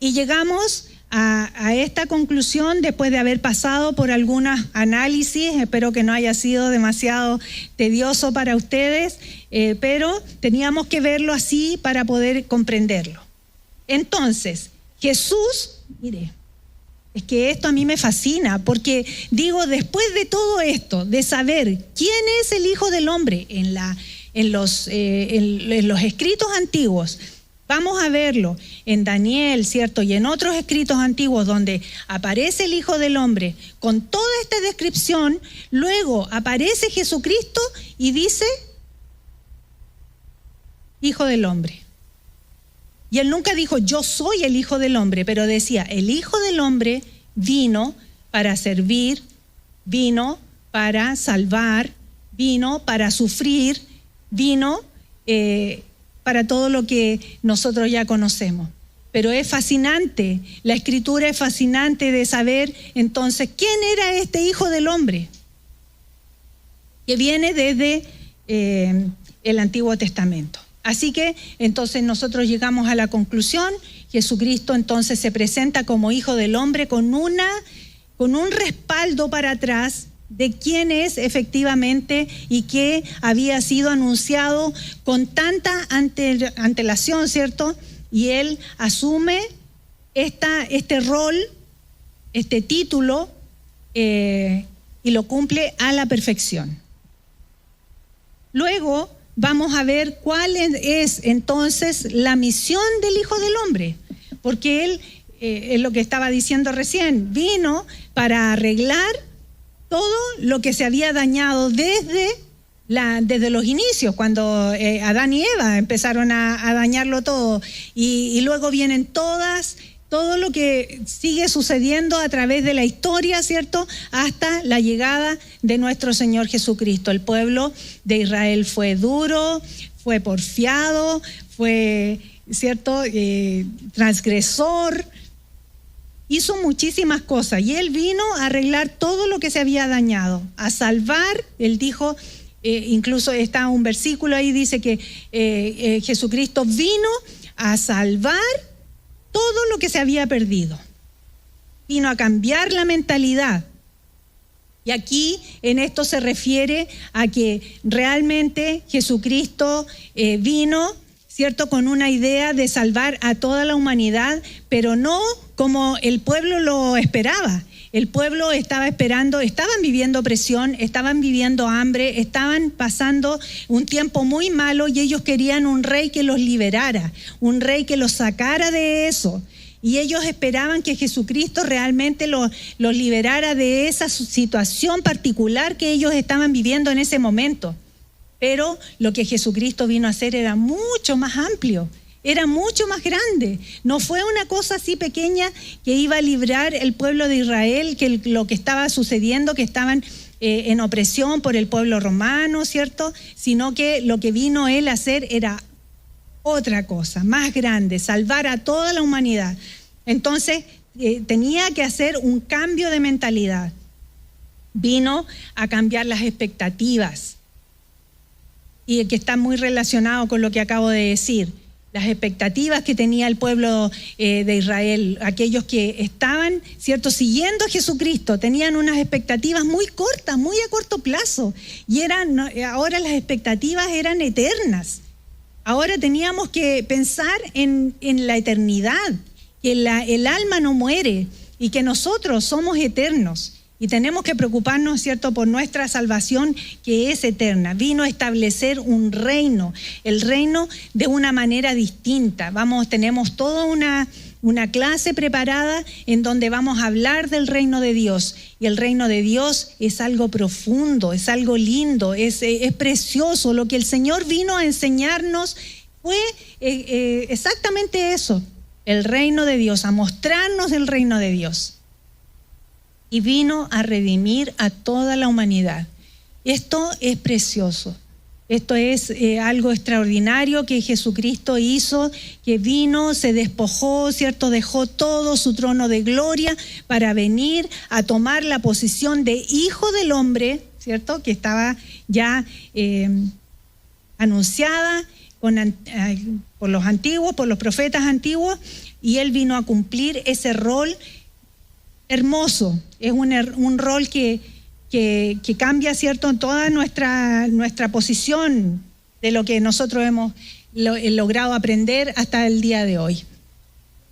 Y llegamos a esta conclusión después de haber pasado por algunos análisis. Espero que no haya sido demasiado tedioso para ustedes, pero teníamos que verlo así para poder comprenderlo. Entonces, Jesús, mire, es que esto a mí me fascina, porque digo, después de todo esto, de saber quién es el Hijo del Hombre en los escritos antiguos, vamos a verlo en Daniel, ¿cierto?, y en otros escritos antiguos donde aparece el Hijo del Hombre con toda esta descripción. Luego aparece Jesucristo y dice, Hijo del Hombre. Y Él nunca dijo, yo soy el Hijo del Hombre, pero decía, el Hijo del Hombre vino para servir, vino para salvar, vino para sufrir, vino para todo lo que nosotros ya conocemos. Pero es fascinante, la Escritura es fascinante de saber entonces quién era este Hijo del Hombre, que viene desde el Antiguo Testamento. Así que entonces nosotros llegamos a la conclusión Jesucristo entonces se presenta como Hijo del Hombre con un respaldo para atrás de quién es efectivamente y que había sido anunciado con tanta antelación, ¿cierto? Y él asume este rol, este título, y lo cumple a la perfección. Luego vamos a ver cuál es entonces la misión del Hijo del Hombre, porque él, es lo que estaba diciendo recién, vino para arreglar todo lo que se había dañado desde los inicios, cuando Adán y Eva empezaron a dañarlo todo, y luego vienen todo lo que sigue sucediendo a través de la historia, ¿cierto? Hasta la llegada de nuestro Señor Jesucristo. El pueblo de Israel fue duro, fue porfiado, fue, ¿cierto?, transgresor. Hizo muchísimas cosas y él vino a arreglar todo lo que se había dañado, a salvar. Él dijo, incluso está un versículo ahí, dice que Jesucristo vino a salvar todo lo que se había perdido. Vino a cambiar la mentalidad. Y aquí en esto se refiere a que realmente Jesucristo vino, ¿cierto?, con una idea de salvar a toda la humanidad, pero no como el pueblo lo esperaba. El pueblo estaba esperando, estaban viviendo opresión, estaban viviendo hambre, estaban pasando un tiempo muy malo y ellos querían un rey que los liberara, un rey que los sacara de eso. Y ellos esperaban que Jesucristo realmente los liberara de esa situación particular que ellos estaban viviendo en ese momento. Pero lo que Jesucristo vino a hacer era mucho más amplio, era mucho más grande. No fue una cosa así pequeña que iba a librar el pueblo de Israel, que lo que estaba sucediendo, que estaban en opresión por el pueblo romano, ¿cierto? Sino que lo que vino él a hacer era otra cosa, más grande, salvar a toda la humanidad. Entonces tenía que hacer un cambio de mentalidad. Vino a cambiar las expectativas, y que está muy relacionado con lo que acabo de decir. Las expectativas que tenía el pueblo de Israel, aquellos que estaban, ¿cierto?, siguiendo a Jesucristo, tenían unas expectativas muy cortas, muy a corto plazo, y ahora las expectativas eran eternas. Ahora teníamos que pensar en la eternidad, que el alma no muere y que nosotros somos eternos. Y tenemos que preocuparnos, ¿cierto?, por nuestra salvación, que es eterna. Vino a establecer un reino, el reino de una manera distinta. Tenemos toda una clase preparada en donde vamos a hablar del reino de Dios. Y el reino de Dios es algo profundo, es algo lindo, es precioso. Lo que el Señor vino a enseñarnos fue exactamente eso, el reino de Dios, a mostrarnos el reino de Dios. Y vino a redimir a toda la humanidad. Esto es precioso. Esto es algo extraordinario que Jesucristo hizo, que vino, se despojó, ¿cierto? Dejó todo su trono de gloria para venir a tomar la posición de Hijo del Hombre, ¿cierto? Que estaba ya anunciada por los antiguos, por los profetas antiguos, y él vino a cumplir ese rol hermoso. Es un rol que cambia, ¿cierto?, en toda nuestra posición de lo que nosotros hemos logrado aprender hasta el día de hoy.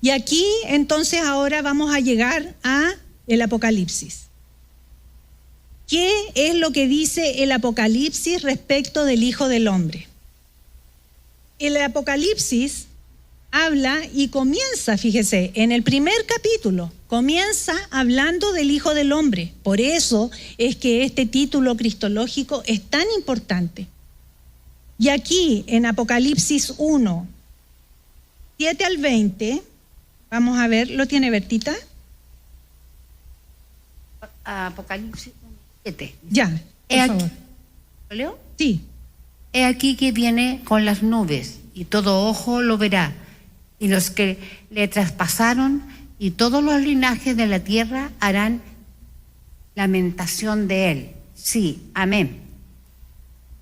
Y aquí entonces ahora vamos a llegar a el Apocalipsis. ¿Qué es lo que dice el Apocalipsis respecto del Hijo del Hombre? El Apocalipsis habla y comienza, fíjese, en el primer capítulo, comienza hablando del Hijo del Hombre. Por eso es que este título cristológico es tan importante. Y aquí en Apocalipsis 1, 7 al 20, vamos a ver, ¿lo tiene Bertita? Apocalipsis 7. Ya, por favor. ¿Lo leo? Sí. He aquí que viene con las nubes, y todo ojo lo verá, y los que le traspasaron, y todos los linajes de la tierra harán lamentación de él. Sí, amén.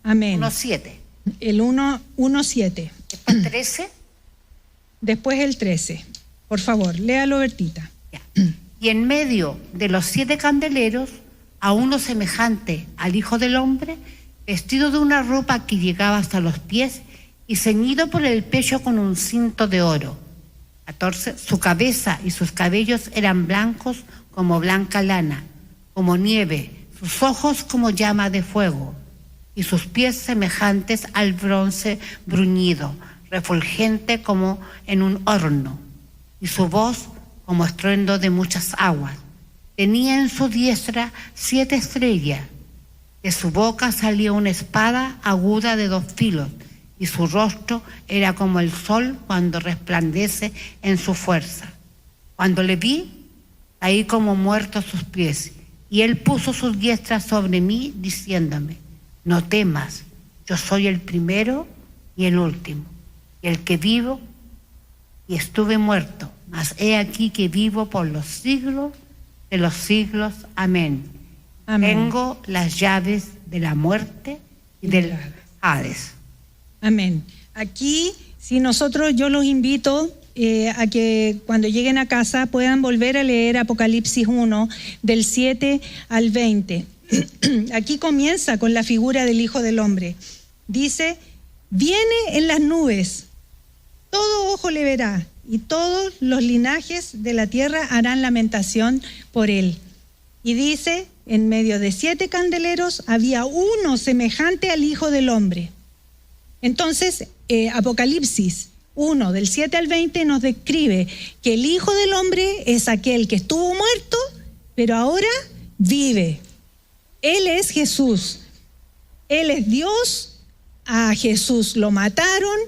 Amén. 1:7. El 1:7. Después 13. Después el 13. Por favor, léalo, Bertita. Ya. Y en medio de los 7 candeleros, a uno semejante al Hijo del Hombre, vestido de una ropa que llegaba hasta los pies y ceñido por el pecho con un cinto de oro. 14. Su cabeza y sus cabellos eran blancos como blanca lana, como nieve, sus ojos como llama de fuego, y sus pies semejantes al bronce bruñido, refulgente como en un horno, y su voz como estruendo de muchas aguas. Tenía en su diestra 7 estrellas. De su boca salía una espada aguda de 2 filos, y su rostro era como el sol cuando resplandece en su fuerza. Cuando le vi, caí como muerto a sus pies, y él puso su diestra sobre mí, diciéndome: no temas, yo soy el primero y el último, y el que vivo, y estuve muerto, mas he aquí que vivo por los siglos de los siglos. Amén. Amén. Tengo las llaves de la muerte y del Hades. Amén. Aquí, yo los invito a que cuando lleguen a casa puedan volver a leer Apocalipsis 1, del 7 al 20. Aquí comienza con la figura del Hijo del Hombre. Dice: viene en las nubes, todo ojo le verá, y todos los linajes de la tierra harán lamentación por él. Y dice: en medio de 7 candeleros había uno semejante al Hijo del Hombre. Entonces, Apocalipsis 1, del 7 al 20, nos describe que el Hijo del Hombre es aquel que estuvo muerto, pero ahora vive. Él es Jesús. Él es Dios. A Jesús lo mataron.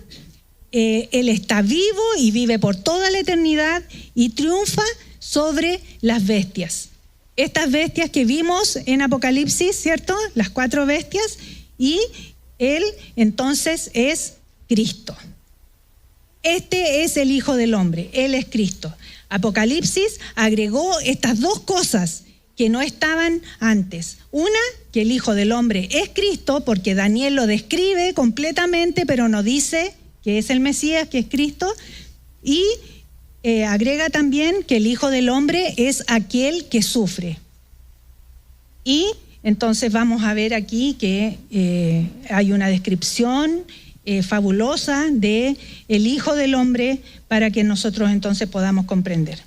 Él está vivo y vive por toda la eternidad y triunfa sobre las bestias. Estas bestias que vimos en Apocalipsis, ¿cierto? Las 4 bestias, y él entonces es Cristo. Este es el Hijo del Hombre, él es Cristo. Apocalipsis agregó estas 2 cosas que no estaban antes. Una, que el Hijo del Hombre es Cristo, porque Daniel lo describe completamente, pero no dice que es el Mesías, que es Cristo. Y agrega también que el Hijo del Hombre es aquel que sufre. Y entonces vamos a ver aquí que hay una descripción fabulosa de el Hijo del Hombre para que nosotros entonces podamos comprender.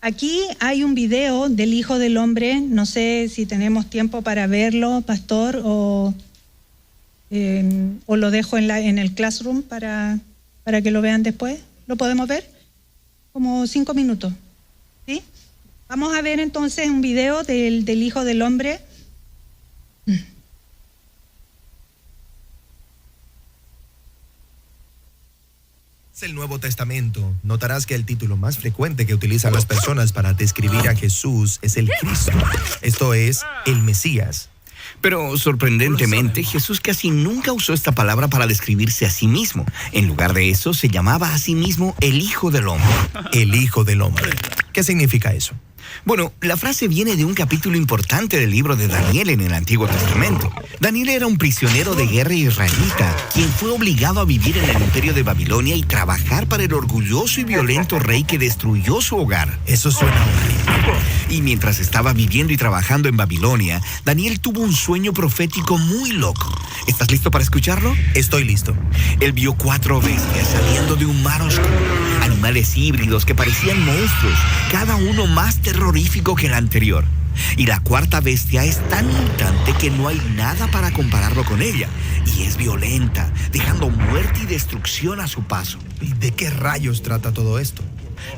Aquí hay un video del Hijo del Hombre, no sé si tenemos tiempo para verlo, pastor, o lo dejo en el classroom para que lo vean después. ¿Lo podemos ver? Como 5 minutos, ¿sí? Vamos a ver entonces un video del Hijo del Hombre. El Nuevo Testamento, notarás que el título más frecuente que utilizan las personas para describir a Jesús es el Cristo, esto es, el Mesías. Pero sorprendentemente, Jesús casi nunca usó esta palabra para describirse a sí mismo. En lugar de eso, se llamaba a sí mismo el Hijo del Hombre. El Hijo del Hombre. ¿Qué significa eso? Bueno, la frase viene de un capítulo importante del libro de Daniel en el Antiguo Testamento. Daniel era un prisionero de guerra israelita, quien fue obligado a vivir en el imperio de Babilonia y trabajar para el orgulloso y violento rey que destruyó su hogar. Eso suena horrible. Y mientras estaba viviendo y trabajando en Babilonia, Daniel tuvo un sueño profético muy loco. ¿Estás listo para escucharlo? Estoy listo. Él vio 4 bestias saliendo de un mar oscuro, animales híbridos que parecían monstruos, cada uno más terrorífico que el anterior. Y la 4ª bestia es tan mutante que no hay nada para compararlo con ella. Y es violenta, dejando muerte y destrucción a su paso. ¿Y de qué rayos trata todo esto?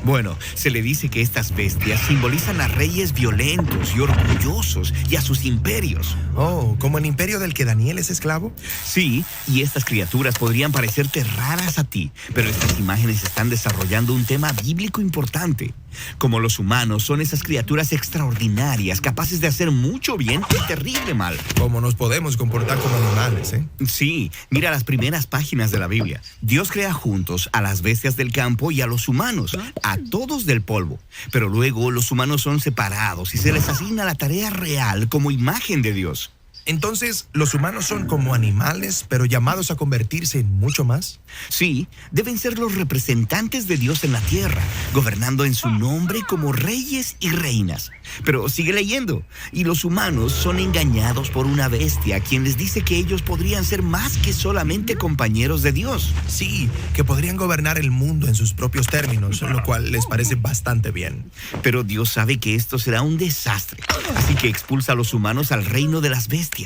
Bueno, se le dice que estas bestias simbolizan a reyes violentos y orgullosos y a sus imperios. Oh, ¿como el imperio del que Daniel es esclavo? Sí, y estas criaturas podrían parecerte raras a ti, pero estas imágenes están desarrollando un tema bíblico importante. Como los humanos, son esas criaturas extraordinarias, capaces de hacer mucho bien y terrible mal. ¿Cómo nos podemos comportar como animales, eh? Sí, mira las primeras páginas de la Biblia. Dios crea juntos a las bestias del campo y a los humanos, a todos del polvo. Pero luego los humanos son separados y se les asigna la tarea real como imagen de Dios. Entonces, ¿los humanos son como animales, pero llamados a convertirse en mucho más? Sí, deben ser los representantes de Dios en la tierra, gobernando en su nombre como reyes y reinas. Pero sigue leyendo. Y los humanos son engañados por una bestia, quien les dice que ellos podrían ser más que solamente compañeros de Dios. Sí, que podrían gobernar el mundo en sus propios términos, lo cual les parece bastante bien. Pero Dios sabe que esto será un desastre, así que expulsa a los humanos al reino de las bestias.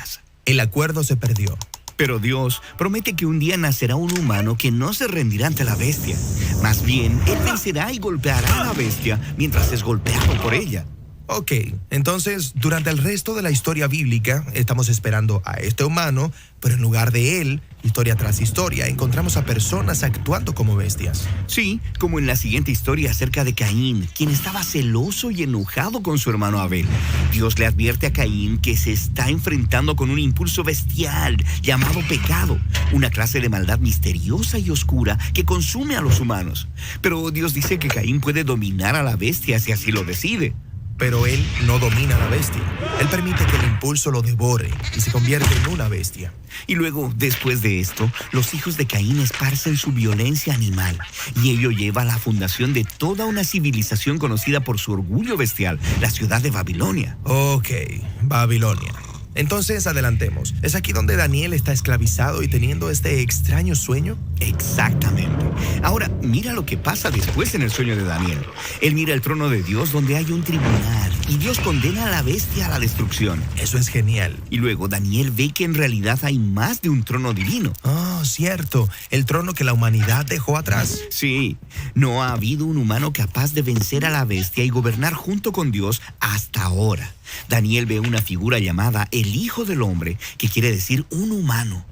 El acuerdo se perdió. Pero Dios promete que un día nacerá un humano que no se rendirá ante la bestia. Más bien, él vencerá y golpeará a la bestia mientras es golpeado por ella. Ok, entonces, durante el resto de la historia bíblica, estamos esperando a este humano, pero en lugar de él, historia tras historia, encontramos a personas actuando como bestias. Sí, como en la siguiente historia acerca de Caín, quien estaba celoso y enojado con su hermano Abel. Dios le advierte a Caín que se está enfrentando con un impulso bestial llamado pecado, una clase de maldad misteriosa y oscura que consume a los humanos. Pero Dios dice que Caín puede dominar a la bestia si así lo decide. Pero él no domina a la bestia. Él permite que el impulso lo devore y se convierte en una bestia. Y luego, después de esto, los hijos de Caín esparcen su violencia animal. Y ello lleva a la fundación de toda una civilización conocida por su orgullo bestial, la ciudad de Babilonia. Ok, Babilonia. Entonces, adelantemos. ¿Es aquí donde Daniel está esclavizado y teniendo este extraño sueño? Exactamente. Ahora, mira lo que pasa después en el sueño de Daniel. Él mira el trono de Dios donde hay un tribunal y Dios condena a la bestia a la destrucción. Eso es genial. Y luego Daniel ve que en realidad hay más de un trono divino. Oh, cierto. El trono que la humanidad dejó atrás. Sí, no ha habido un humano capaz de vencer a la bestia y gobernar junto con Dios hasta ahora. Daniel ve una figura llamada el Hijo del Hombre, que quiere decir un humano.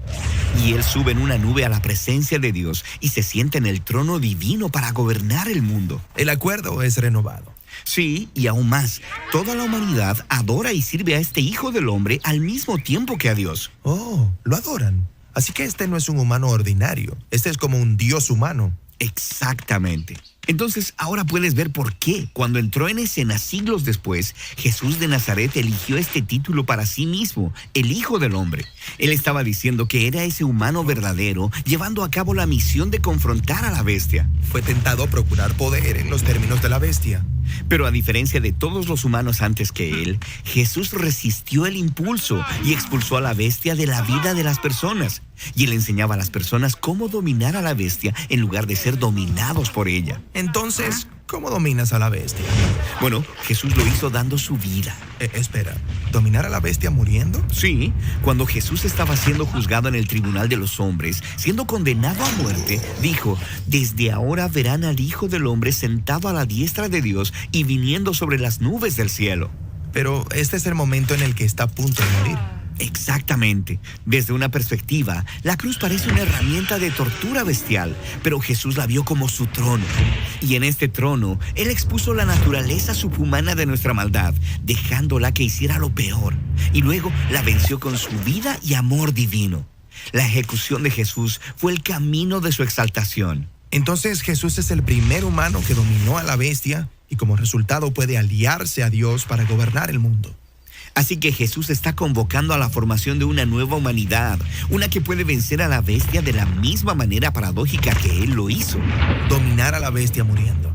Y él sube en una nube a la presencia de Dios y se sienta en el trono divino para gobernar el mundo. El acuerdo es renovado. Sí, y aún más, toda la humanidad adora y sirve a este Hijo del Hombre al mismo tiempo que a Dios. Oh, lo adoran. Así que este no es un humano ordinario. Este es como un Dios humano. Exactamente. Entonces, ahora puedes ver por qué, cuando entró en escena siglos después, Jesús de Nazaret eligió este título para sí mismo, el Hijo del Hombre. Él estaba diciendo que era ese humano verdadero, llevando a cabo la misión de confrontar a la bestia. Fue tentado a procurar poder en los términos de la bestia. Pero a diferencia de todos los humanos antes que él, Jesús resistió el impulso y expulsó a la bestia de la vida de las personas. Y él enseñaba a las personas cómo dominar a la bestia en lugar de ser dominados por ella. Entonces, ¿cómo dominas a la bestia? Bueno, Jesús lo hizo dando su vida. Espera, ¿dominar a la bestia muriendo? Sí, cuando Jesús estaba siendo juzgado en el tribunal de los hombres, siendo condenado a muerte, dijo: desde ahora verán al Hijo del Hombre sentado a la diestra de Dios y viniendo sobre las nubes del cielo. Pero este es el momento en el que está a punto de morir. Exactamente. Desde una perspectiva, la cruz parece una herramienta de tortura bestial, pero Jesús la vio como su trono. Y en este trono, Él expuso la naturaleza subhumana de nuestra maldad, dejándola que hiciera lo peor. Y luego la venció con su vida y amor divino. La ejecución de Jesús fue el camino de su exaltación. Entonces Jesús es el primer humano que dominó a la bestia y como resultado puede aliarse a Dios para gobernar el mundo. Así que Jesús está convocando a la formación de una nueva humanidad, una que puede vencer a la bestia de la misma manera paradójica que Él lo hizo. Dominar a la bestia muriendo.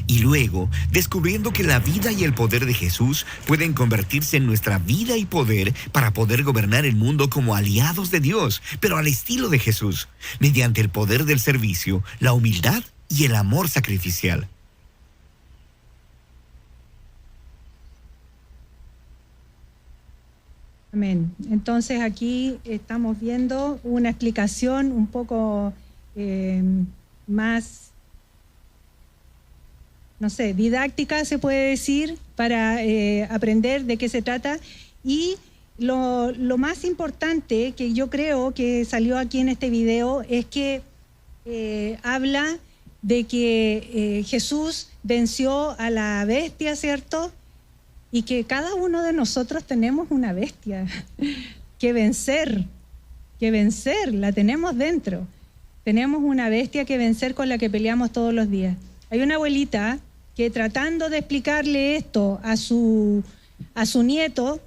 Y luego, descubriendo que la vida y el poder de Jesús pueden convertirse en nuestra vida y poder para poder gobernar el mundo como aliados de Dios, pero al estilo de Jesús, mediante el poder del servicio, la humildad y el amor sacrificial. Amén. Entonces aquí estamos viendo una explicación un poco más, no sé, didáctica se puede decir, para aprender de qué se trata. Y lo más importante que yo creo que salió aquí en este video es que habla de que Jesús venció a la bestia, ¿cierto? Y que cada uno de nosotros tenemos una bestia que vencer, la tenemos dentro. Tenemos una bestia que vencer con la que peleamos todos los días. Hay una abuelita que tratando de explicarle esto a su nieto,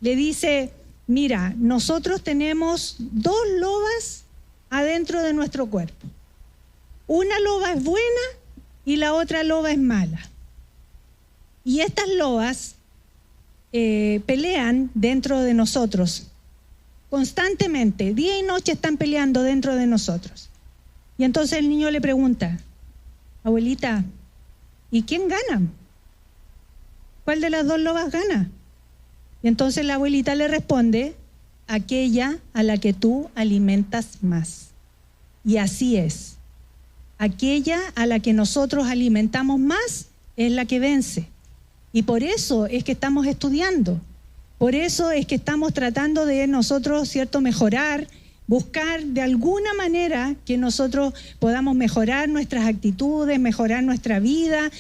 le dice: mira, nosotros tenemos 2 lobas adentro de nuestro cuerpo. Una loba es buena y la otra loba es mala. Y estas lobas pelean dentro de nosotros constantemente, día y noche están peleando dentro de nosotros. Y entonces el niño le pregunta, abuelita, ¿y quién gana? ¿Cuál de las 2 lobas gana? Y entonces la abuelita le responde, aquella a la que tú alimentas más. Y así es. Aquella a la que nosotros alimentamos más es la que vence. Y por eso es que estamos estudiando. Por eso es que estamos tratando de nosotros, ¿cierto?, mejorar, buscar de alguna manera que nosotros podamos mejorar nuestras actitudes, mejorar nuestra vida,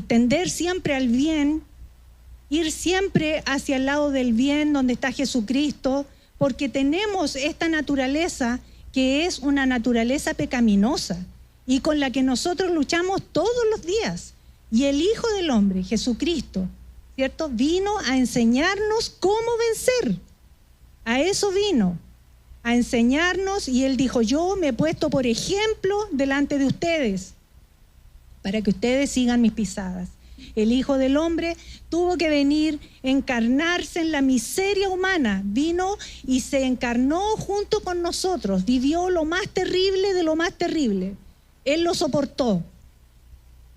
tender siempre al bien, ir siempre hacia el lado del bien donde está Jesucristo, porque tenemos esta naturaleza que es una naturaleza pecaminosa y con la que nosotros luchamos todos los días. Y el Hijo del Hombre, Jesucristo, ¿cierto?, vino a enseñarnos cómo vencer. A eso vino, a enseñarnos, y Él dijo, yo me he puesto por ejemplo delante de ustedes, para que ustedes sigan mis pisadas. El Hijo del Hombre tuvo que venir, encarnarse en la miseria humana, vino y se encarnó junto con nosotros, vivió lo más terrible de lo más terrible. Él lo soportó,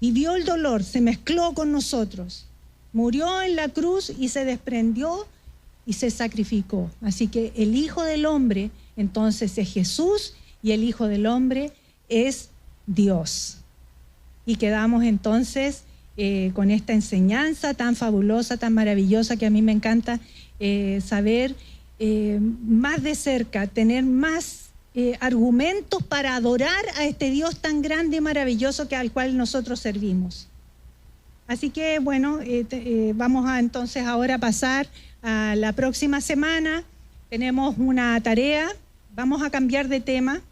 vivió el dolor, se mezcló con nosotros, murió en la cruz y se desprendió y se sacrificó. Así que el Hijo del Hombre entonces es Jesús y el Hijo del Hombre es Dios. Y quedamos entonces con esta enseñanza tan fabulosa, tan maravillosa, que a mí me encanta saber más de cerca, tener más argumentos para adorar a este Dios tan grande y maravilloso al cual nosotros servimos. Así que bueno, vamos a entonces ahora pasar a la próxima semana. Tenemos una tarea, vamos a cambiar de tema.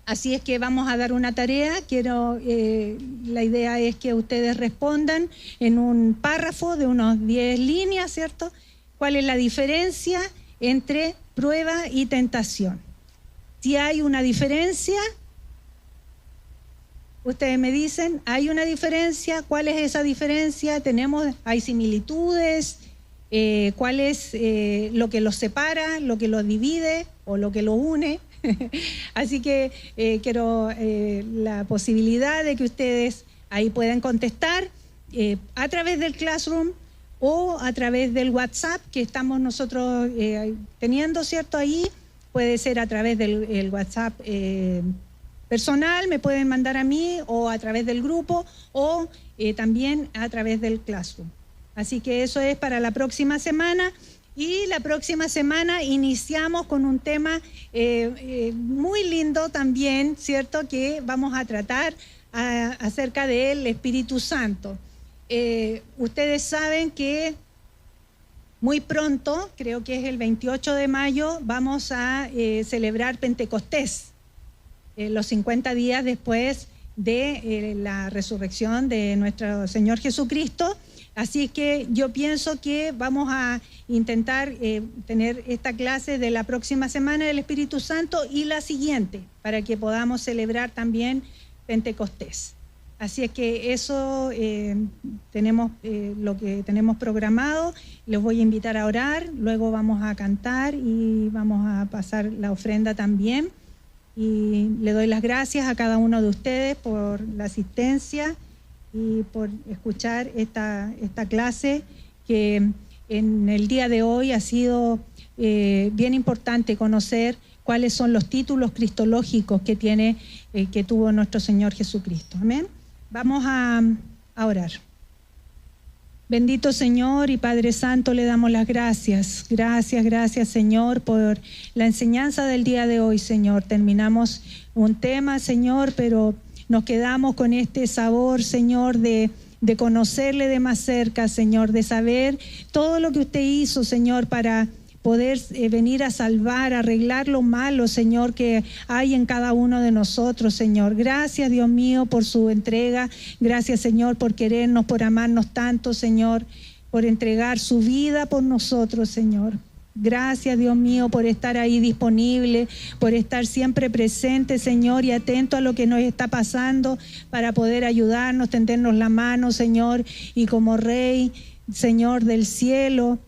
Así es que vamos a dar una tarea. La idea es que ustedes respondan en un párrafo de unos 10 líneas, ¿cierto? ¿Cuál es la diferencia entre prueba y tentación? Si hay una diferencia, ustedes me dicen, ¿hay una diferencia? ¿Cuál es esa diferencia? ¿Hay similitudes? ¿Cuál es lo que los separa, lo que los divide o lo que los une? Así que quiero la posibilidad de que ustedes ahí puedan contestar a través del Classroom o a través del WhatsApp que estamos nosotros teniendo, ¿cierto? Ahí puede ser a través del WhatsApp personal, me pueden mandar a mí, o a través del grupo, o también a través del Classroom. Así que eso es para la próxima semana. Y la próxima semana iniciamos con un tema muy lindo también, ¿cierto?, que vamos a tratar acerca del Espíritu Santo. Ustedes saben que muy pronto, creo que es el 28 de mayo, vamos a celebrar Pentecostés, los 50 días después de la resurrección de nuestro Señor Jesucristo. Así que yo pienso que vamos a intentar tener esta clase de la próxima semana del Espíritu Santo y la siguiente, para que podamos celebrar también Pentecostés. Así es que eso tenemos lo que tenemos programado. Les voy a invitar a orar, luego vamos a cantar y vamos a pasar la ofrenda también. Y le doy las gracias a cada uno de ustedes por la asistencia y por escuchar esta clase que en el día de hoy ha sido bien importante conocer cuáles son los títulos cristológicos que tuvo nuestro Señor Jesucristo. Amén. Vamos a orar. Bendito Señor y Padre Santo, le damos las gracias. Gracias, Señor, por la enseñanza del día de hoy, Señor. Terminamos un tema, Señor, pero nos quedamos con este sabor, Señor, de conocerle de más cerca, Señor, de saber todo lo que usted hizo, Señor, para poder venir a salvar, a arreglar lo malo, Señor, que hay en cada uno de nosotros, Señor. Gracias, Dios mío, por su entrega. Gracias, Señor, por querernos, por amarnos tanto, Señor, por entregar su vida por nosotros, Señor. Gracias, Dios mío, por estar ahí disponible, por estar siempre presente, Señor, y atento a lo que nos está pasando para poder ayudarnos, tendernos la mano, Señor, y como Rey, Señor del cielo,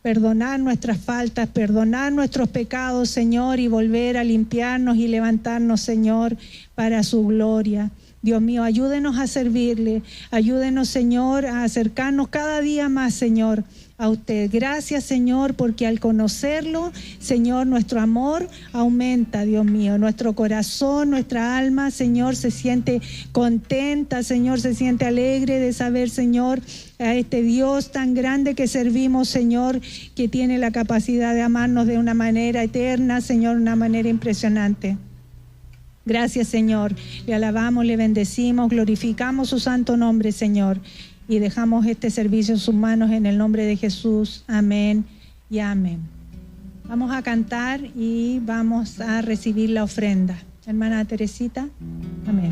perdonar nuestras faltas, perdonar nuestros pecados, Señor, y volver a limpiarnos y levantarnos, Señor, para su gloria. Dios mío, ayúdenos a servirle, ayúdenos, Señor, a acercarnos cada día más, Señor, a usted. Gracias, Señor, porque al conocerlo, Señor, nuestro amor aumenta, Dios mío. Nuestro corazón, nuestra alma, Señor, se siente contenta, Señor, se siente alegre de saber, Señor, a este Dios tan grande que servimos, Señor, que tiene la capacidad de amarnos de una manera eterna, Señor, una manera impresionante. Gracias, Señor. Le alabamos, le bendecimos, glorificamos su santo nombre, Señor. Y dejamos este servicio en sus manos en el nombre de Jesús. Amén y amén. Vamos a cantar y vamos a recibir la ofrenda. Hermana Teresita. Amén.